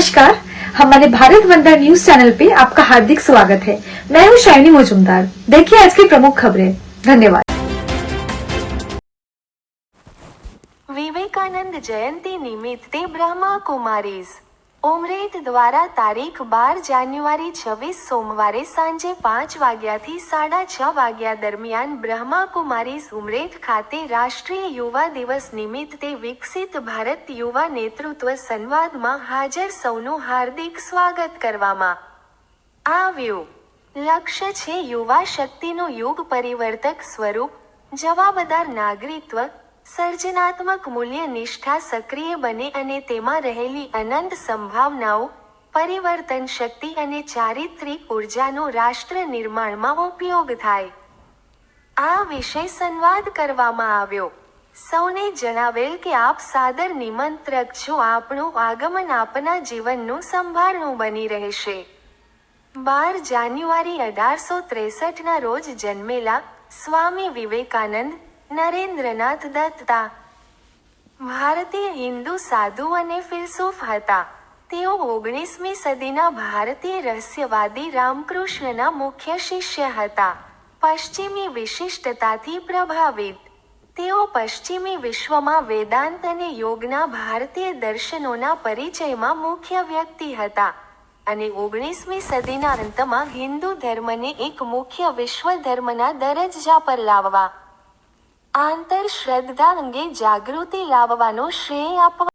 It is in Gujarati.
नमस्कार, हमारे भारत वंदना न्यूज चैनल पे आपका हार्दिक स्वागत है। मैं हूँ शाइनी मुजुमदार। देखिए आज की प्रमुख खबरें। धन्यवाद। विवेकानंद जयंती निमित्ते ब्रह्मा कुमारीज ઉમરેઠ દ્વારા તારીખ 12 જાન્યુઆરી 26 સોમવારે સાંજે 5 વાગ્યાથી 6:30 વાગ્યા દરમિયાન બ્રહ્મા કુમારીઝ ઉમરેઠ ખાતે રાષ્ટ્રીય યુવા દિવસ નિમિત્તે વિકસિત ભારત યુવા નેતૃત્વ સંવાદમાં હાજર સૌનું હાર્દિક સ્વાગત કરવામાં આવ્યું। લક્ષ્ય છે યુવા શક્તિનું યુગ પરિવર્તક સ્વરૂપ, જવાબદાર નાગરિકત્વ, સર્જનાત્મક મૂલ્ય નિષ્ઠા સક્રિય બને અને તેમાં રહેલી અનંત સંભાવનાઓ, પરિવર્તન શક્તિ અને ચારિત્રિક ઉર્જાનો રાષ્ટ્ર નિર્માણમાં ઉપયોગ થાય। આ વિષય સંવાદ કરવામાં આવ્યો। સૌને જણાવેલ કે આપ સાદર નિમંત્રક છો। આપણું આગમન આપના જીવનનું સંભારણું બની રહેશે। 12 જાન્યુઆરી 1863ના રોજ જન્મેલા સ્વામી વિવેકાનંદ નરેન્દ્રનાથ દત્તા ભારતીય હિન્દુ સાધુ અને ફિલસૂફ હતા। તેઓ 19મી સદીના ભારતીય રહસ્યવાદી રામકૃષ્ણના મુખ્ય શિષ્ય હતા। પશ્ચિમી વિશિષ્ટતાથી પ્રભાવિત, તેઓ પશ્ચિમી વિશ્વમાં વેદાંત અને યોગના ભારતીય દર્શનોના પરિચયમાં મુખ્ય વ્યક્તિ હતા અને 19મી સદીના અંતમાં હિન્દુ ધર્મને એક મુખ્ય વિશ્વ ધર્મના દરજ્જા પર લાવવા, આંતર શ્રદ્ધા અંગે જાગૃતિ લાવવાનો શ્રેય આપવા